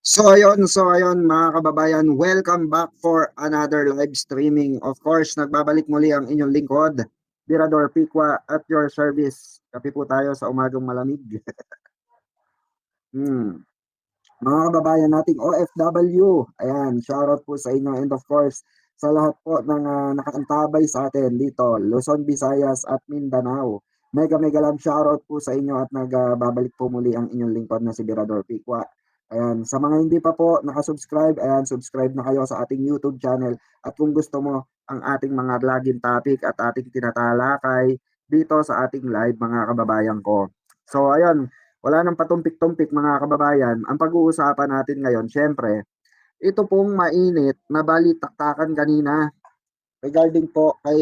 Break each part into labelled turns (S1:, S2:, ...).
S1: So ayun mga kababayan, welcome back for another live streaming. Of course, nagbabalik muli ang inyong lingkod, Tirador Pikwa at your service. Kape po tayo sa umagang malamig. Hmm. Mga kababayan nating OFW, ayan, shoutout po sa inyo and of course sa lahat po ng nakaantabay sa atin dito, Luzon, Visayas at Mindanao. Mega mega love shoutout po sa inyo at nagbabalik po muli ang inyong lingkod na si Tirador Pikwa. Ayan, sa mga hindi pa po nakasubscribe, ayan, subscribe na kayo sa ating YouTube channel at kung gusto mo ang ating mga laging topic at ating tinatalakay dito sa ating live mga kababayan ko. So ayun, wala nang patumpik-tumpik mga kababayan. Ang pag-uusapan natin ngayon, syempre, ito pong mainit na balitaktakan kanina regarding po kay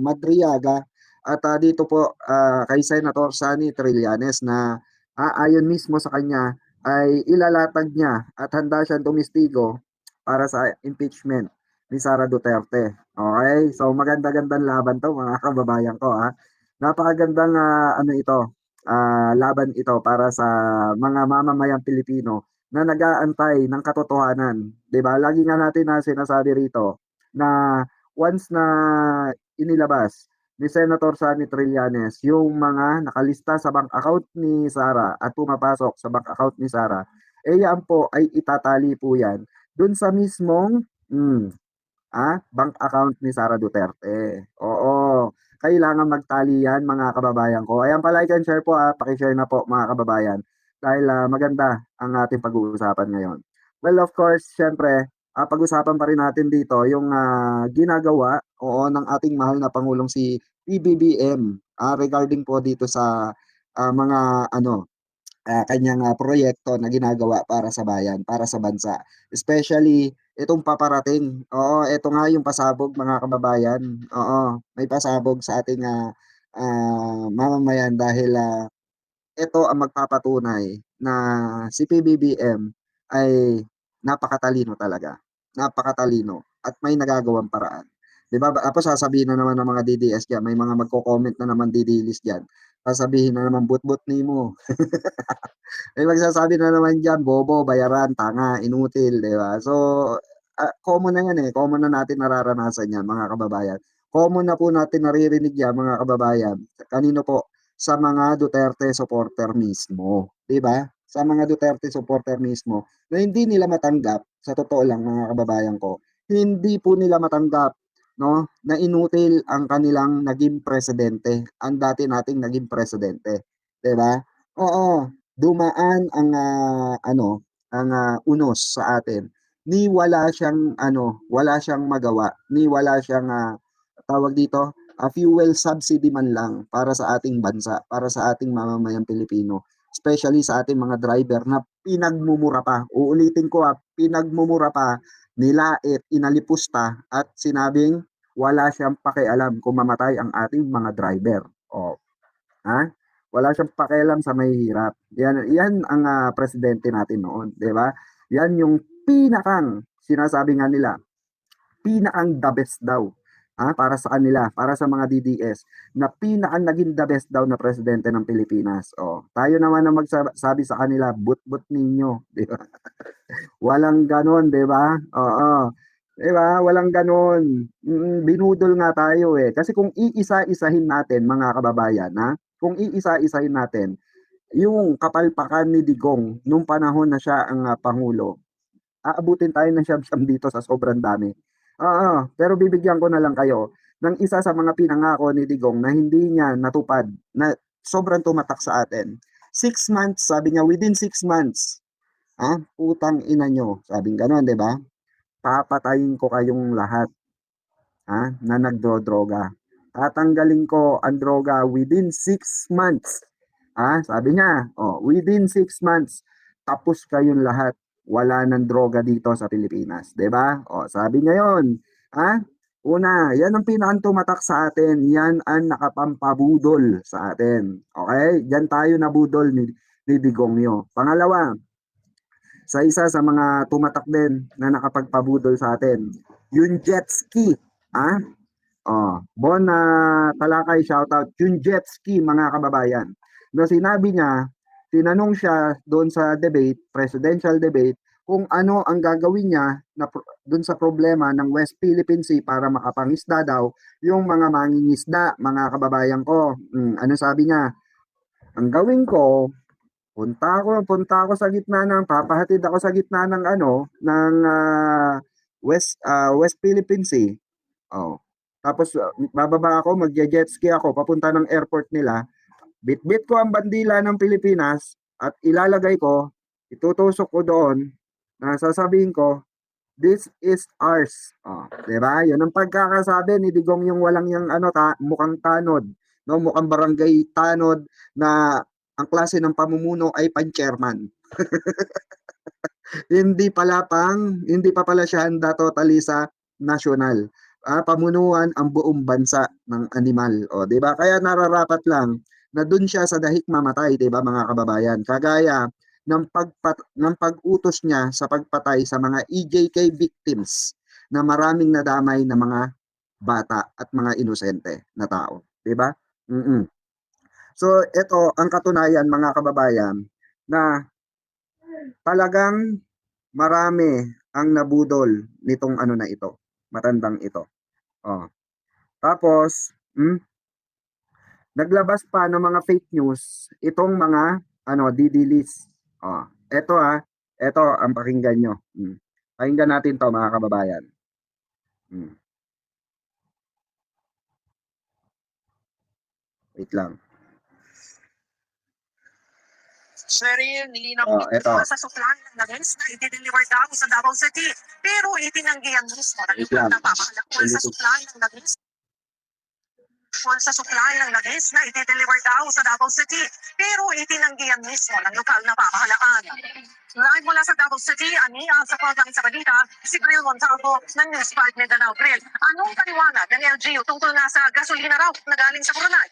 S1: Madriaga at dito po kay Senator Sani Trillanes na ayon mismo sa kanya ay ilalatag niya at handa siyang tumistigo para sa impeachment ni Sara Duterte. Okay? So maganda-gandang laban 'to mga kababayan ko ha. Napakagandang ano ito, laban ito para sa mga mamamayang Pilipino na nag-aantay ng katotohanan, 'di ba? Lagi nga natin na sinasabi rito na once na inilabas ni Senator Sani Trillanes yung mga nakalista sa bank account ni Sara at pumapasok sa bank account ni Sara, eh yan po ay itatali po yan dun sa mismong bank account ni Sara Duterte. Oo, kailangan magtali yan mga kababayan ko. Ayan, pa-like and share po paki-share na po mga kababayan dahil maganda ang ating pag-uusapan ngayon. Well, of course, syempre, pag-usapan pa rin natin dito yung ginagawa ng ating mahal na Pangulong si PBBM regarding po dito sa mga kanyang proyekto na ginagawa para sa bayan, para sa bansa. Especially itong paparating. Oo, ito nga yung pasabog mga kababayan. Oo, may pasabog sa ating mamamayan dahil ito ang magpapatunay na si PBBM ay napakatalino talaga. Napakatalino at may nagagawang paraan. 'Di ba? Tapos sasabihin na naman ng mga DDS diyan, may mga magko-comment na naman didilis diyan. Sasabihin na naman but mo. May magsasabi na naman diyan, bobo, bayaran, tanga, inutil, 'di ba? So, common na 'yan eh. Common na natin nararanasan 'yan, mga kababayan. Common na po natin naririnig 'yan, mga kababayan. Kanino po? Sa mga Duterte supporter mismo, 'di ba? Sa mga Duterte supporter mismo na hindi nila matanggap, sa totoo lang mga kababayan ko, hindi po nila matanggap, no, na inutil ang kanilang naging presidente, ang dati nating naging presidente, 'di ba? Oo, dumaan ang unos sa atin. Ni wala siyang wala siyang magawa, ni wala siyang tawag dito, fuel subsidy man lang para sa ating bansa, para sa ating mamamayang Pilipino, especially sa ating mga driver na pinagmumura pa. Uulitin ko pinagmumura pa, nilait, inalipusta at sinabing wala siyang pakialam kung mamatay ang ating mga driver. O, ha? Wala siyang pakialam sa mahihirap. Yan ang presidente natin noon, 'di ba? Yan yung pinakang sinasabi nga nila, pinakang the best daw. Para sa kanila, para sa mga DDS, na pinakang naging the best daw na presidente ng Pilipinas. Oh, tayo naman ang magsabi sa kanila, but ninyo, 'di ba? Walang gano'n, 'di ba? Oo. 'Di ba? Walang gano'n. Binudol nga tayo eh. Kasi kung iisa-isahin natin mga kababayan, kung iisa-isahin natin yung kapalpakan ni Digong nung panahon na siya ang pangulo, aabutin tayo ng siyam-siyam dito sa sobrang dami. Oo, pero bibigyan ko na lang kayo ng isa sa mga pinangako ni Digong na hindi niya natupad, na sobrang tumatak sa atin. 6 months, sabi niya, within 6 months, putang ina nyo, sabing gano'n, di ba? Papatayin ko kayong lahat, na nagdodroga. Tatanggalin ko ang droga within 6 months. Sabi niya, within 6 months, tapos kayong lahat. Wala nang droga dito sa Pilipinas, 'di ba? Sabi niya 'yon. Una, 'yan ang pinakang tumatak sa atin. 'Yan ang nakapampabudol sa atin. Okay? Diyan tayo nabudol ni Digong yo. Pangalawa, sa isa sa mga tumatak din na nakapagpabudol sa atin, yung jet ski. Bon Talakay, shoutout. Yung jet ski, mga kababayan. Na sinabi niya, tinanong siya doon sa debate, presidential debate, kung ano ang gagawin niya na dun sa problema ng West Philippine Sea para makapangisda daw yung mga mangingisda, mga kababayan ko. Ano sabi niya? Ang gawin ko, punta ako sa gitna papahatid ako sa gitna ng West Philippine Sea. Oh. Tapos bababa ako, magje-jet ski ako papunta ng airport nila. Bitbit ko ang bandila ng Pilipinas at ilalagay ko, itutusok ko doon na sasabihin ko, this is ours. Oh, 'di ba? 'Yun ang pagkakasabi ni Digong yung walang yung mukhang tanod, no? Mukhang barangay tanod na ang klase ng pamumuno ay pan-chairman. Hindi pa pala siya handa totally sa national. Pamunuan ang buong bansa ng animal. O, 'di ba? Kaya nararapat lang na doon siya sa dahik mamatay, 'di ba, mga kababayan? Kagaya ng pag-utos niya sa pagpatay sa mga EJK victims na maraming nadamay na mga bata at mga inosente na tao, 'di ba? Mm. So, ito ang katunayan, mga kababayan, na talagang marami ang nabudol nitong na ito, matandang ito. Oh. Tapos, naglabas pa ng mga fake news itong mga didilis. Oh, ito ang pakinggan nyo. Pakinggan natin to, mga kababayan. Wait lang.
S2: Cheryl, nilinaw sa supply ng Lagens na i-deliver daw sa Davao City. Pero itinanggi ang mismo ng lugar na papahalakon sa supply ng Lagens. Sa supply ng Lagens na i-deliver daw sa Davao City. Pero itinanggi ang mismo ng lokal na pamahalakan. Live mula sa Davao City, aniya sa pagkain sa balita, si Grill Montalvo ng News 5 Mindanao. Grill, anong paliwanag ng LGU tungkol na sa gasolina raw na galing sa Coronel?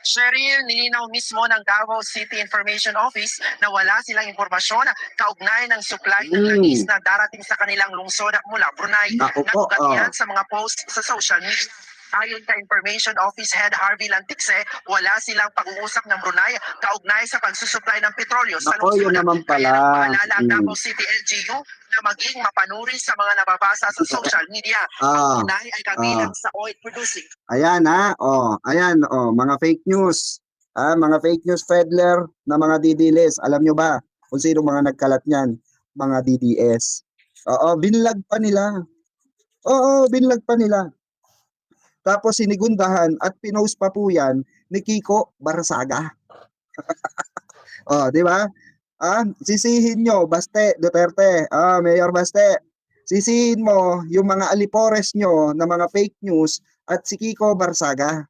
S2: Cheryl, nilinaw mismo ng Davao City Information Office na wala silang impormasyon kaugnay ng supply ng langis na darating sa kanilang lungsod mula Brunei. Nagugat yan sa mga post sa social media. Ayon kay Information Office Head Harvey Lantixe, wala silang pag-uusap ng Brunei kaugnay sa pagsusupply ng petrolyo sa lungsod.
S1: Naman pala.
S2: Paalala ang Davao City LGU na maging mapanuri sa mga nababasa sa social media. Ang Brunei ay kabilang sa oil producing.
S1: Ayan mga fake news. Mga fake news peddler na mga didiles. Alam nyo ba kung sino mga nagkalat niyan? Mga DDS. Binlag pa nila. Binlag pa nila. Tapos sinigundahan at pinost pa po yan ni Kiko Barsaga. Di ba? Sisihin nyo, Baste, Duterte, Mayor Baste. Sisihin mo yung mga alipores nyo na mga fake news at si Kiko Barsaga.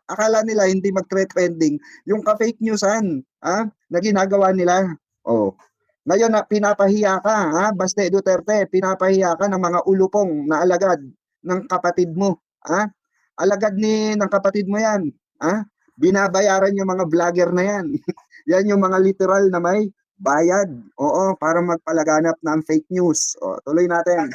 S1: Akala nila hindi mag-trending yung ka-fake newsan na ginagawa nila. Ngayon na pinapahiya ka, Baste Duterte, pinapahiya ka ng mga ulupong na alagad ng kapatid mo. Alagad ng kapatid mo yan. Binabayaran yung mga vlogger na yan. Yan yung mga literal na may bayad. Para magpalaganap ng fake news. Tuloy natin.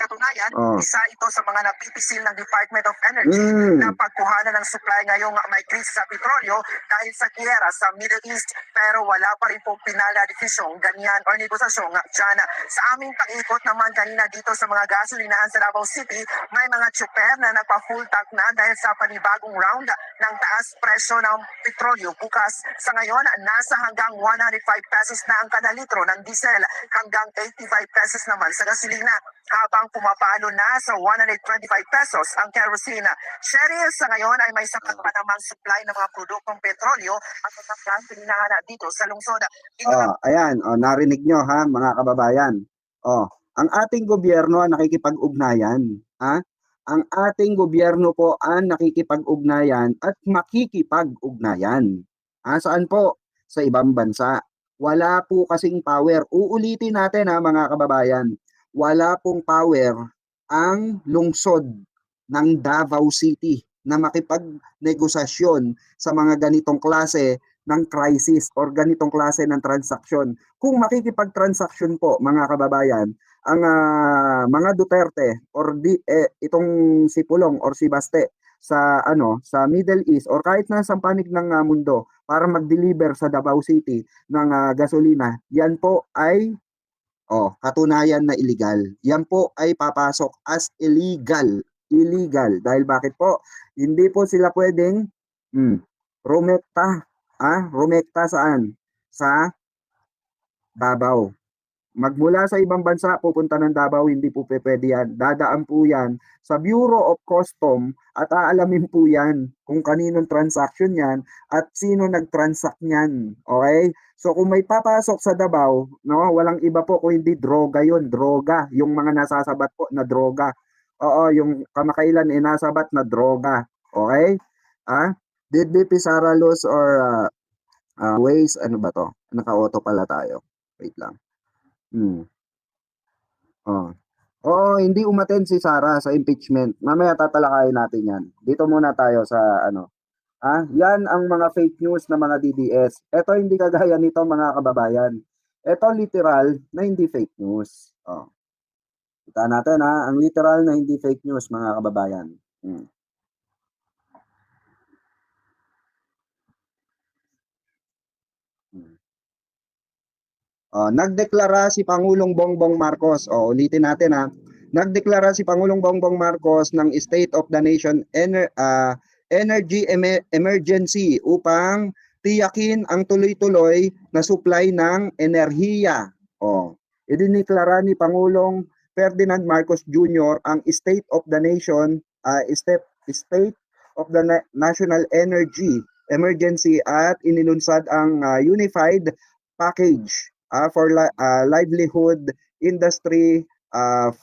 S2: Katunayan, isa ito sa mga napipisil ng Department of Energy na pagkuhanan ng supply ngayong may krisis sa petrolyo dahil sa giyera sa Middle East. Pero wala pa rin pong pinal na desisyon, ganyan o negosyasyon dyan. Sa aming pag-ikot naman kanina dito sa mga gasolinahan sa Davao City, may mga tsuper na nagpa-full tank na dahil sa panibagong round ng taas presyo ng petrolyo. Bukas sa ngayon, nasa hanggang 105 pesos na ang kada litro ng diesel, hanggang 85 pesos naman sa gasolina, habang pumapalo na sa 125 pesos ang kerosene. Cheryl, sa ngayon ay may sapat pa namang supply ng mga produktong petrolyo at mga gasolinahan dito sa lungsod.
S1: Ayan, narinig nyo mga kababayan. Ang ating gobyerno ang nakikipag-ugnayan. Ang ating gobyerno po ang nakikipag-ugnayan at makikipag-ugnayan. Saan po? Sa ibang bansa. Wala po kasing power. Uulitin natin mga kababayan. Wala pong power ang lungsod ng Davao City na makipag-negosasyon sa mga ganitong klase ng crisis or ganitong klase ng transaksyon. Kung makikipag-transaksyon po, mga kababayan, ang mga Duterte or itong si Pulong or si Baste sa Middle East or kahit na sa panig ng mundo, para mag-deliver sa Davao City ng gasolina, yan po ay katunayan na illegal. Yan po ay papasok as illegal. Illegal. Dahil bakit po? Hindi po sila pwedeng rumekta. Rumekta saan? Sa Davao. Magmula sa ibang bansa, pupunta ng Davao, hindi po pwede yan. Dadaan po yan sa Bureau of Custom at aalamin po yan kung kaninong transaction yan at sino nag-transact niyan. Okay? So kung may papasok sa Davao, no, walang iba po kung hindi droga yun. Droga. Yung mga nasasabat po na droga. Oo, yung kamakailan nasabat na droga. Okay? Did BP Sara lose or ways, ano ba to? Naka-auto pala tayo. Wait lang. Hindi umattend si Sara sa impeachment. Mamaya tatalakayin natin yan. Dito muna tayo sa yan ang mga fake news na mga DDS. Ito hindi kagaya nito mga kababayan. Ito literal na hindi fake news. Kita natin ang literal na hindi fake news mga kababayan. Nagdeklara si Pangulong Bongbong Marcos. Ulitin natin Nagdeklara si Pangulong Bongbong Marcos ng State of the Nation Energy Emergency upang tiyakin ang tuloy-tuloy na supply ng enerhiya. Idiniklara ni Pangulong Ferdinand Marcos Jr. ang State of the Nation, State of the National Energy Emergency at inilunsad ang Unified Package for livelihood, industry,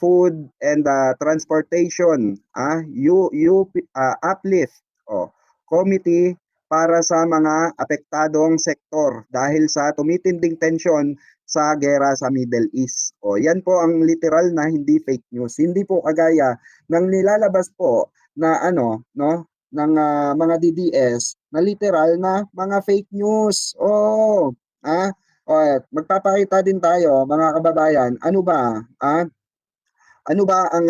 S1: food and transportation, uplift committee para sa mga apektadong sektor dahil sa tumitinding tensyon sa gera sa Middle East. Yan po ang literal na hindi fake news. Hindi po kagaya ng nilalabas po na ng mga DDS na literal na mga fake news. Magpapakita din tayo mga kababayan, ano ba ang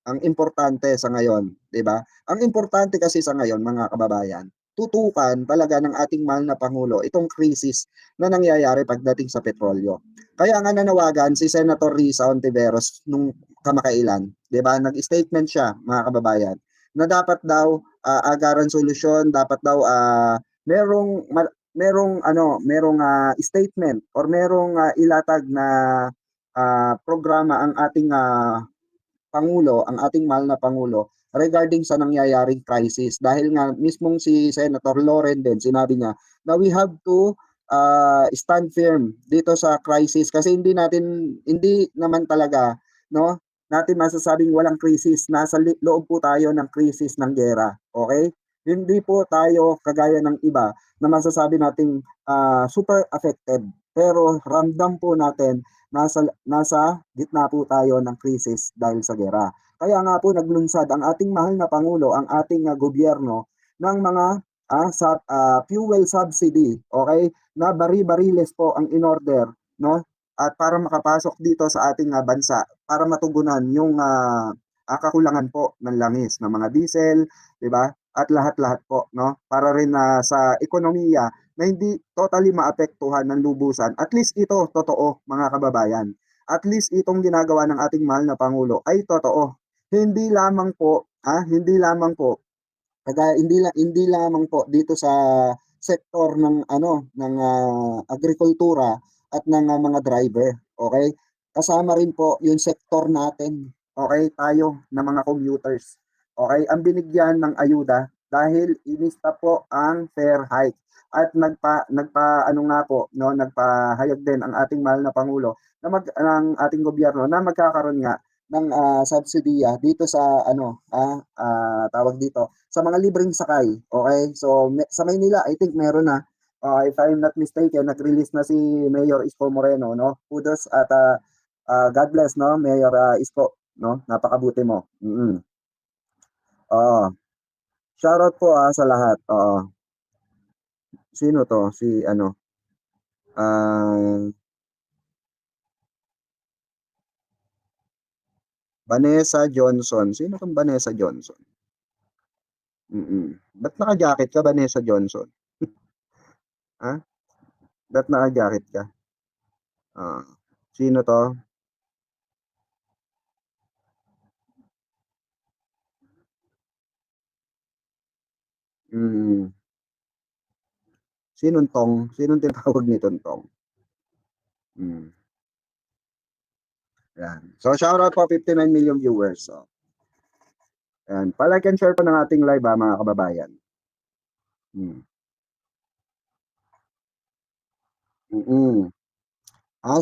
S1: ang importante sa ngayon, 'di ba? Ang importante kasi sa ngayon mga kababayan, tutukan talaga ng ating mahal na pangulo itong krisis na nangyayari pagdating sa petrolyo. Kaya nga nanawagan si Senator Risa Hontiveros nung kamakailan, 'di ba? Nag-statement siya mga kababayan na dapat daw agaran solusyon, dapat daw merong statement or merong ilatag na programa ang ating Pangulo, ang ating mahal na Pangulo regarding sa nangyayaring crisis. Dahil nga mismong si Senator Loren din, sinabi niya na we have to stand firm dito sa crisis kasi hindi naman talaga natin masasabing walang krisis. Nasa loob po tayo ng krisis ng gera. Okay? Hindi po tayo kagaya ng iba na masasabi nating super affected. Pero ramdam po natin nasa gitna po tayo ng krisis dahil sa gera. Kaya nga po naglunsad ang ating mahal na Pangulo, ang ating gobyerno ng mga fuel subsidy, okay? Na bari-bariles po ang in-order, no? At para makapasok dito sa ating bansa para matugunan yung kakulangan po ng langis ng mga diesel, 'di ba? At lahat-lahat po, no? Para rin sa ekonomiya na hindi totally maapektuhan ng lubusan. At least ito totoo mga kababayan. At least itong ginagawa ng ating mahal na Pangulo ay totoo. Hindi lamang po hindi lamang po dito sa sektor ng agrikultura at ng mga driver, okay? Kasama rin po yung sektor natin, okay? Tayo na mga commuters. Okay, ang binigyan ng ayuda dahil inista po ang fair hike at nagpahayag din ang ating mahal na Pangulo na ng ating gobyerno na magkakaroon nga ng subsidiya dito sa tawag dito sa mga libreng sakay. Okay? So sa Maynila, I think meron na. If I'm not mistaken, nag-release na si Mayor Isko Moreno, no? Kudos at God bless, no? Mayor Isko, no? Napakabuti mo. Shoutout po sa lahat. Sino to? Si Vanessa Johnson. Sino tong Vanessa Johnson? Ba't naka-jacket ka, Vanessa Johnson? Ha? Ba't naka-jacket ka? Sino to? Mm. Sinong tong? Sinong tinatawag ni Tong? Mm. Yan. So, shoutout po 59 million viewers. So, yan. Pa-like and share po ng ating live mga kababayan. Mm.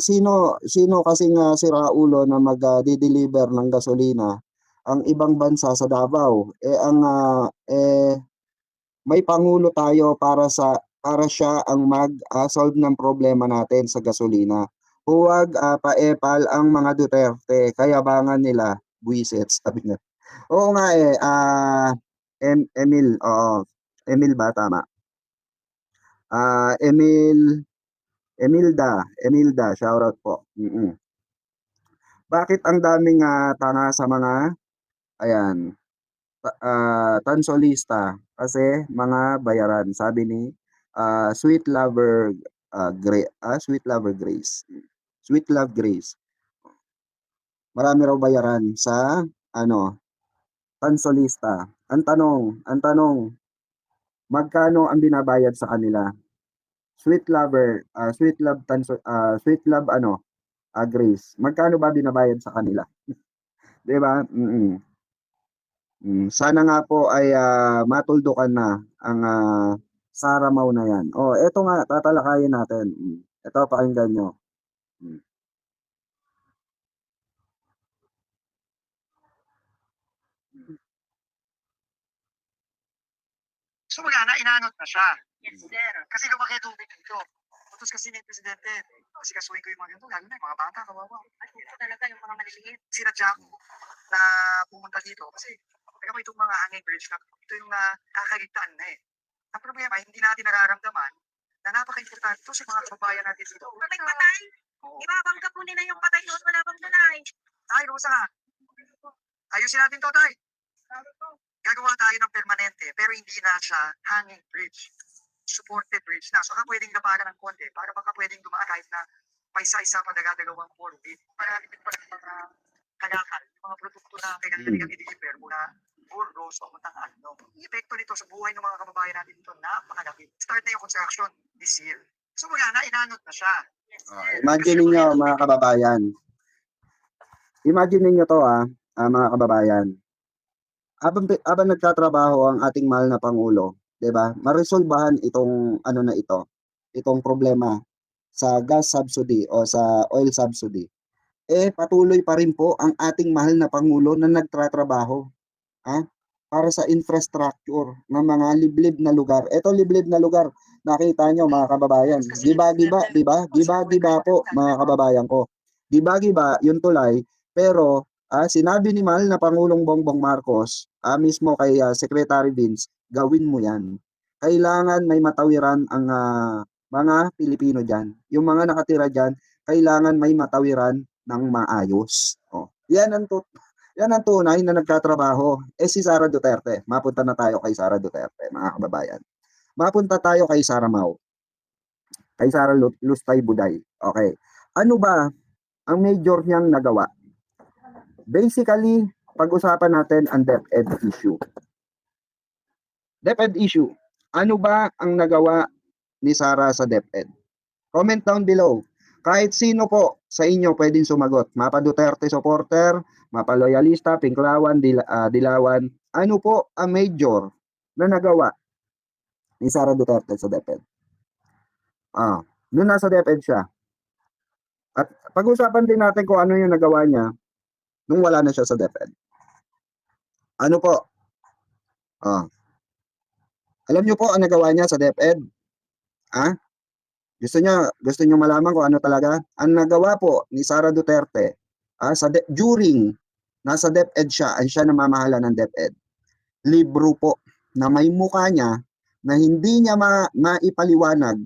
S1: Sino kasi nga si Raulo na mag-deliver ng gasolina ang ibang bansa sa Davao? May pangulo tayo para siya ang mag-solve ng problema natin sa gasolina. Huwag paepal ang mga Duterte, kayabangan nila, buwisit, sabi niya. Oo nga Emil, oo. Emil ba tama? Emilda, shoutout po. Bakit ang daming tanga sa mga, ayan, tansolista? Kasi mga bayaran, sabi ni Sweet Lover Sweet Lover Grace. Sweet Love Grace. Marami raw bayaran sa tansolista. Ang tanong, magkano ang binabayad sa kanila? Sweet Lover, Sweet Love Grace. Magkano ba binabayad sa kanila? 'Di ba? Sana nga po ay matuldukan na ang Sara Mau na 'yan. Oh, eto nga tatalakayin natin. Ito pakinggan nyo.
S2: So wala na, inanot na siya. Yes, sir. Kasi lumaki tubig dito. Tapos kasi ni Presidente, kasi kasuhin ko yung mga ganito, lalo na yung mga bata, kawawa. At ito talaga yung mga maliliit. Sinadya ko na pumunta dito kasi kaya mo itong mga hanging bridge na ito yung nakakaligtaan na eh. Ang problema, hindi natin nararamdaman na napaka-importante ito sa mga kababayan natin dito. Patay patay? Ibabangkap mo nila yung patay noon, wala bang tunay. Ay, Rosa, ayusin natin to, Tay. Gagawa tayo ng permanente, pero hindi na siya hanging bridge. Supported bridge na. So, pwedeng gapagan ng konti para baka pwedeng dumaan kahit na paisa-isa pa dagadagawang orbit. Para lipit pa ng mga kalakal, yung mga produkto na kailangan i-deliver mula Burgos o Mutang Agno. Yung epekto nito sa buhay ng mga kababayan natin dito, napakalaki. Start na yung construction this year. So, wala na, inanot na siya.
S1: Imagine niyo mga kababayan. Imagine niyo to mga kababayan. Habang nagtatrabaho ang ating mahal na Pangulo, 'di ba? Maresolbahan itong itong problema sa gas subsidy o sa oil subsidy. Patuloy pa rin po ang ating mahal na Pangulo na nagtatrabaho para sa infrastructure ng mga liblib na lugar. Ito liblib na lugar, nakita nyo mga kababayan. Giba-giba, di ba? Giba-giba po mga kababayan ko. Giba-giba yung tulay, pero sinabi ni mahal na Pangulong Bongbong Marcos, mismo kay Secretary Vince, gawin mo yan. Kailangan may matawiran ang mga Pilipino dyan. Yung mga nakatira dyan, kailangan may matawiran ng maayos. Yan ang tunay na nagtatrabaho. Si Sara Duterte. Mapunta na tayo kay Sara Duterte, mga kababayan. Mapunta tayo kay Sara Mau. Kay Sara Lustay Buday. Okay. Ano ba ang major niyang nagawa? Basically, pag-usapan natin ang DepEd issue. DepEd issue. Ano ba ang nagawa ni Sara sa DepEd? Comment down below. Kahit sino po sa inyo pwedeng sumagot. Mapa Duterte supporter, mapa loyalista, Pinklawan, Dilawan. Ano po ang major na nagawa ni Sara Duterte sa DepEd? Nung nasa DepEd siya. At pag-usapan din natin kung ano yung nagawa niya nung wala na siya sa DepEd. Ano po? Alam niyo po ang nagawa niya sa DepEd? Gusto niyo malaman kung ano talaga? Ang nagawa po ni Sara Duterte during nasa DepEd siya namamahala ng DepEd. Libro po na may mukha niya na hindi niya maipaliwanag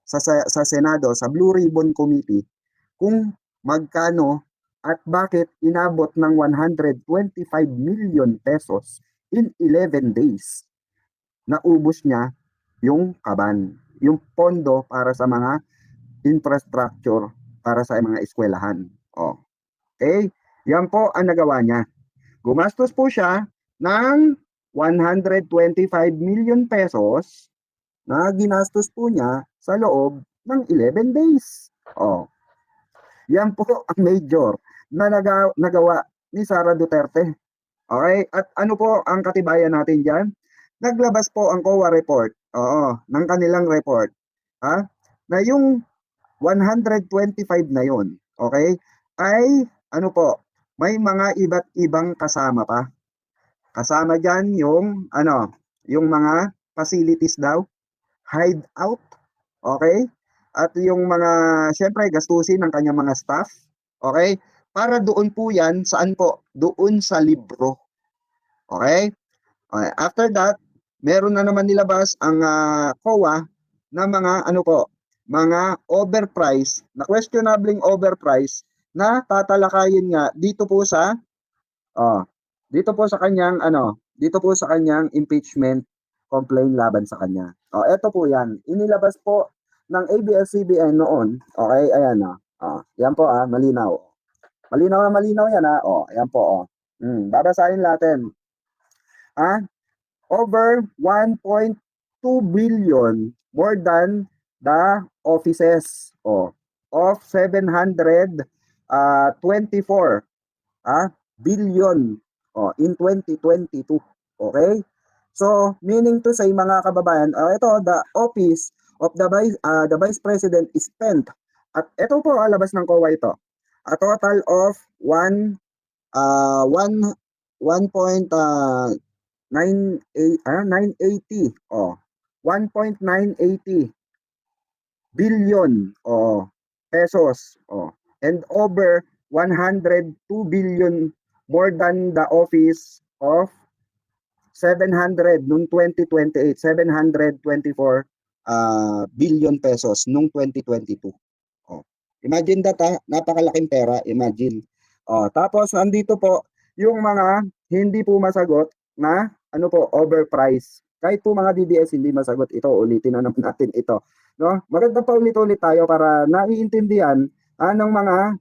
S1: sa Senado, sa Blue Ribbon Committee kung magkano at bakit inabot ng 125 million pesos in 11 days. Naubos niya yung kaban. yung pondo para sa mga infrastructure para sa mga eskwelahan. Okay? Yan po ang nagawa niya. Gumastos po siya ng 125 million pesos na ginastos po niya sa loob ng 11 days. Yan po ang major na nagawa ni Sara Duterte. Okay? At ano po ang katibayan natin dyan? Naglabas po ang COA report, ng kanilang report, na yung 125 na yon, okay, ay ano po, may mga iba't ibang kasama pa. Kasama dyan yung mga facilities daw, hideout, okay? At yung mga, syempre, gastusin ng kanyang mga staff, okay? Para doon po yan, saan po? Doon sa libro. Okay? Okay. After that, meron na naman nilabas ang COA na mga mga overprice, na questionabling overprice na tatalakayin nga dito po sa dito po sa kanyang impeachment complaint laban sa kanya. Ito po 'yan. Inilabas po ng ABS-CBN noon. Okay, ayan yan po malinaw. Malinaw na malinaw 'yan ayan po babasahin natin. Over 1.2 billion more than the offices of 724 billion in 2022. Okay? So, meaning to say mga kababayan, ito the office of the Vice President is spent at ito po labas ng COA ito. A total of 980 1.980 billion pesos and over 102 billion more than the office of 700 nung 2028, 724 billion pesos nung 2022. Imagine that, napakalaking pera, imagine. Tapos nandito po yung mga hindi po masagot na overprice. Kahit po mga DDS hindi masagot ito, ulitin na naman natin ito. No? Maganda pa ulit-ulit tayo para naiintindihan ng mga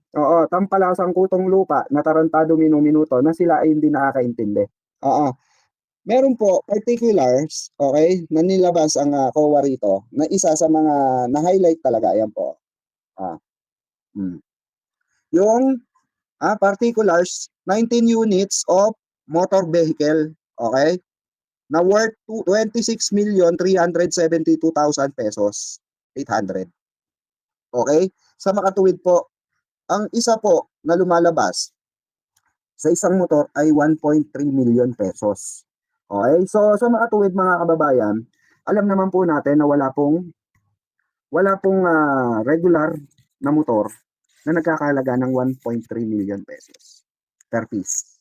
S1: tampalasang kutong lupa na tarantado minuto na sila ay hindi nakakaintindi. Meron po particulars, okay, na nilabas ang COA rito na isa sa mga na-highlight talaga, ayan po. Yung particulars, 19 units of motor vehicle, okay, na worth 26,372,000 pesos, 800. Okay? Sa makatuwid po, ang isa po na lumalabas sa isang motor ay 1.3 million pesos. Okay? So sa makatuwid mga kababayan, alam naman po natin na wala pong regular na motor na nagkakahalaga ng 1.3 million pesos per piece.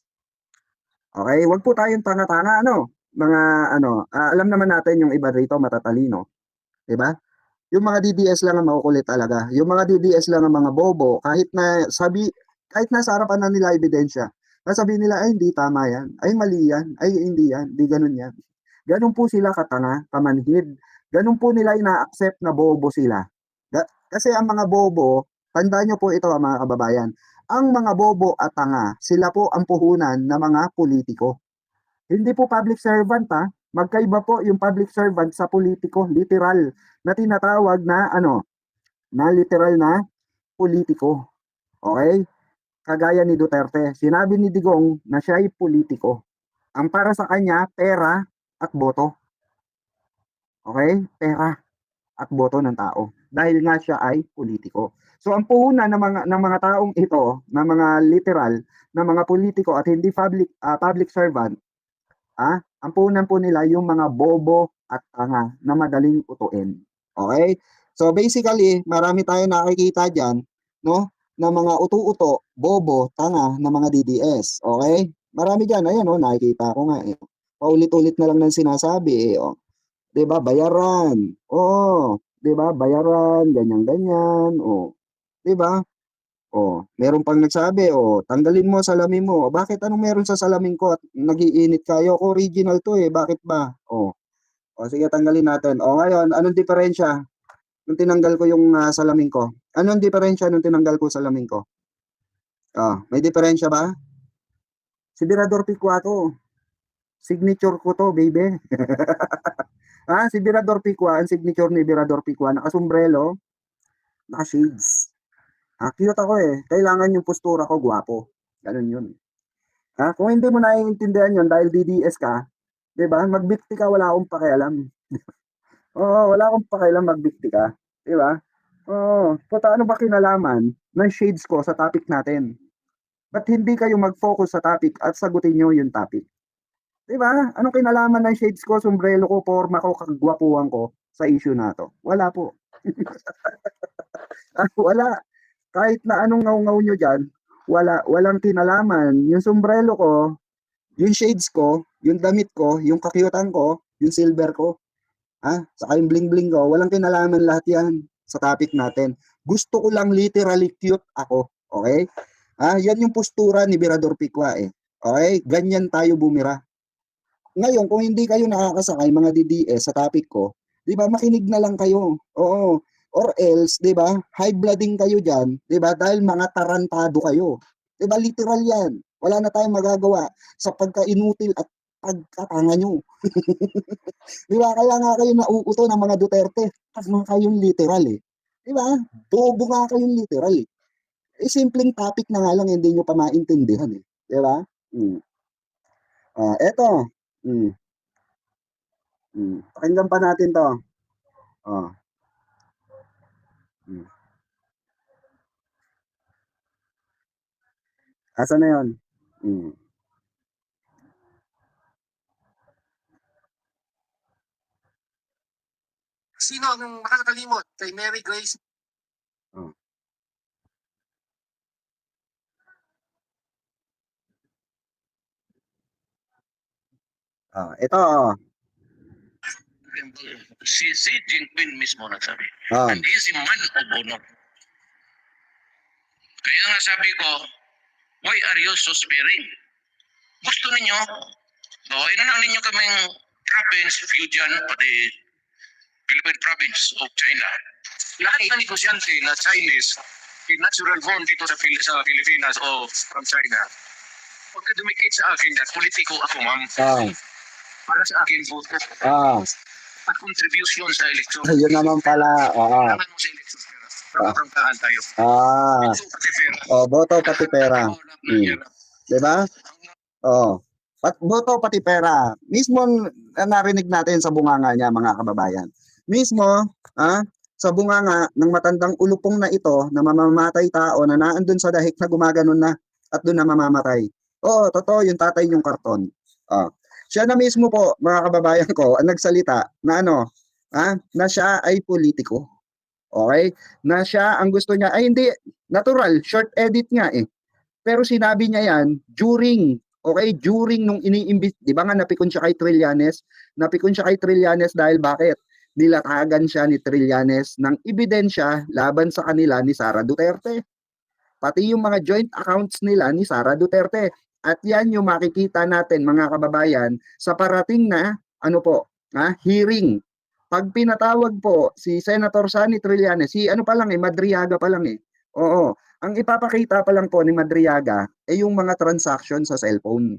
S1: Okay, wag po tayong tanga-tanga alam naman natin yung iba rito matatalino, 'di ba? Yung mga DDS lang ang makukulit talaga. Yung mga DDS lang ang mga bobo kahit nasa harapan na nila ebidensya. Sasabihin nila ay hindi tama 'yan, ay mali 'yan, ay hindi 'yan, di ganoon 'yan. Ganun po sila katanga, kamanhid. Ganun po nila ina-accept na bobo sila. Kasi ang mga bobo, tandaan nyo po ito mga kababayan, ang mga bobo at tanga, sila po ang puhunan ng mga politiko. Hindi po public servant magkaiba po yung public servant sa politiko, literal na tinatawag na na literal na politiko. Okay? Kagaya ni Duterte, sinabi ni Digong na siya ay politiko. Ang para sa kanya, pera at boto. Okay? Pera at boto ng tao. Dahil nga siya ay politiko. So ang puhunan ng mga taong ito, ng mga literal, na mga politiko at hindi public servant, ang puhunan po nila yung mga bobo at tanga na madaling utuin. Okay? So basically, marami tayong nakikita diyan, no, na mga utu-uto, bobo, tanga na mga DDS. Okay? Marami diyan, ayan nakikita ko nga paulit-ulit na lang nang sinasabi 'di ba? Bayaran. 'Di ba? Bayaran, ganyan-ganyan. 'Di ba? Meron pang nagsabi, tanggalin mo salamin mo. Bakit anong meron sa salamin ko at nagiinit kayo? Original to bakit ba? O sige, tanggalin natin. O ngayon, anong diferensya nung tinanggal ko yung salamin ko? Anong diferensya nung tinanggal ko salamin ko? May diferensya ba? Si Virador P4. Signature ko to, baby. Si Virador P4, ang signature ni Virador P4, nakasombrelo, naka-shades. Cute ako eh. Kailangan yung postura ko, gwapo. Ganun yun. Kung hindi mo naiintindihan yun dahil DDS ka, diba? Magbikti ka, wala akong pakialam. Oo, wala akong pakialam magbikti ka. Diba? Oo, puta, ano ba kinalaman ng shades ko sa topic natin? Ba't hindi kayo mag-focus sa topic at sagutin nyo yung topic? Diba? Anong kinalaman ng shades ko, sombrero ko, forma ko, kagwapuhan ko sa issue na to? Wala po. Wala. Kahit na anong ngaw-ngaw nyo dyan, walang kinalaman. Yung sombrero ko, yung shades ko, yung damit ko, yung kakyutan ko, yung silver ko, saka yung bling-bling ko, walang kinalaman lahat yan sa topic natin. Gusto ko lang literally cute ako. Okay? Yan yung postura ni Virador P4 eh. Okay? Ganyan tayo bumira. Ngayon, kung hindi kayo nakakasakay mga DDS sa topic ko, di ba, makinig na lang kayo. Oo. Or else, di ba, high blooding kayo dyan, di ba, dahil mga tarantado kayo. Di ba, literal yan. Wala na tayong magagawa sa pagka-inutil at pagkatanga nyo. Di ba, kaya nga kayo nauuto ng mga Duterte. Kasi mga kayong literal eh. Di ba, bobo nga kayong literal eh. Simpleng topic na nga lang, hindi nyo pa maintindihan eh. Di ba? Eto. Pakinggan pa natin to. Asa na yun?
S2: Sino ang makakalimot kay Mary Grace?
S1: Ito.
S2: Si Jinping mismo nagsabi. And he is a man of honor. Kaya nga sabi ko, why are you so sparing? Gusto ninyo, inanang ninyo kaming province, Fujian, pati Philippine province of China. Lahat ng negosyante na Chinese, natural born dito sa Pilipinas o from China. Pagka dumikit sa akin na politiko ako, ma'am. Para sa akin, vote ko. Contribution sa eleksyon.
S1: Yun naman pala.
S2: Kailangan mo sa eleksyon. Prangkahan tayo.
S1: Boto pati pera. Diba? Boto pati pera. Mismo narinig natin sa bunganga niya, mga kababayan. Mismo, sa bunganga ng matandang ulupong na ito na mamamatay tao na naandun sa dahik na gumaganon na at doon na mamamatay. Totoo yung tatay yung karton. Siya na mismo po, mga kababayan ko, ang nagsalita na na siya ay politiko. Okay? Na siya, ang gusto niya, ay hindi, natural, short edit nga eh. Pero sinabi niya yan during nung iniimbit, di ba nga napikon siya kay Trillanes? Napikon siya kay Trillanes dahil bakit? Nilatagan siya ni Trillanes ng ebidensya laban sa kanila ni Sara Duterte. Pati yung mga joint accounts nila ni Sara Duterte. At yan yung makikita natin, mga kababayan, sa parating na hearing. Pag pinatawag po si Senator Sonny Trillanes, Madriaga pa lang eh. Ang ipapakita pa lang po ni Madriaga ay yung mga transaction sa cellphone.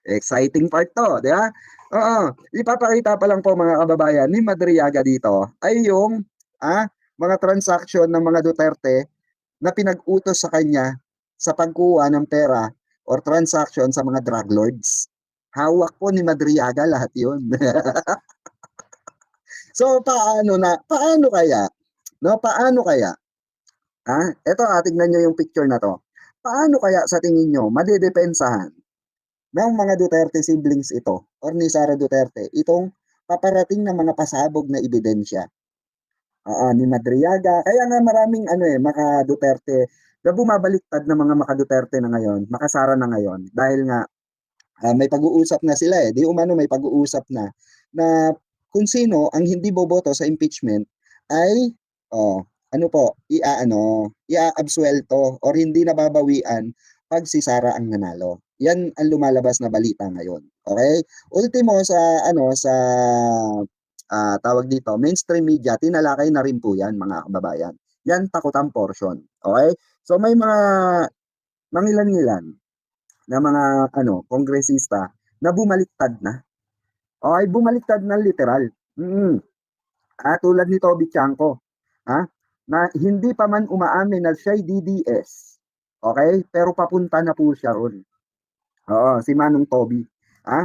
S1: Exciting part to, di ba? Ipapakita pa lang po, mga kababayan, ni Madriaga dito ay yung mga transaction ng mga Duterte na pinag-utos sa kanya sa pagkuha ng pera or transaction sa mga drug lords. Hawak po ni Madriaga lahat yun. So, paano kaya? Paano kaya? Ito, tingnan nyo yung picture na to. Paano kaya sa tingin nyo madedepensahan ng mga Duterte siblings ito or ni Sara Duterte itong paparating na mga pasabog na ebidensya? Ni Madriaga. Kaya nga maraming mga Duterte na bumabaliktad na mga maka-Duterte na ngayon, makasara na ngayon dahil nga may pag-uusap na sila eh. Di umano may pag-uusap na kung sino ang hindi boboto sa impeachment ay ia-absuelto or hindi nababawian pag si Sara ang nanalo. Yan ang lumalabas na balita ngayon. Okay? Ultimo sa tawag dito, mainstream media, tinalakay na rin po yan mga kababayan. Yan takotang portion. Okay? So may mga mangilan-ngilan na mga kongresista na bumaliktad na. Okay, bumaliktad na literal. Tulad ni Toby Chanco, na hindi pa man umaamin na siya'y DDS. Okay? Pero papunta na po siya ron. Oo, si Manong Toby.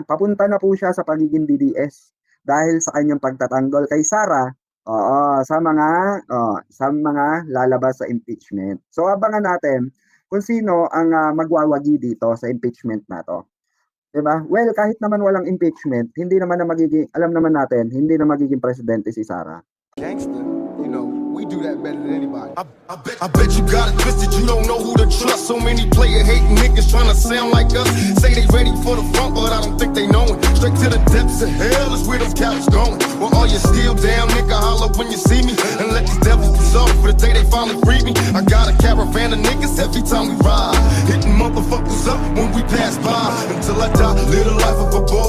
S1: Papunta na po siya sa pagiging DDS dahil sa kanyang pagtatanggol kay Sara, sa mga lalabas sa impeachment. So abangan natin kung sino ang magwawagi dito sa impeachment na to. Diba? Well, kahit naman walang impeachment, hindi naman na magiging, alam naman natin, hindi na magiging presidente si Sara.
S3: Gangster, you know, we do that better than anybody. I bet you got it twisted, you don't know who to trust. So many player hating niggas trying to sound like us. Say they ready for the front, but I don't think they know it. Straight to the depths of hell is where them cowards going. Well, all you still down, nigga, holler when you see me. And let these devils be sorry for the day they finally free me. I got a caravan of niggas every time we ride. Hitting motherfuckers up when we pass by. Until I die, live the life of a boy.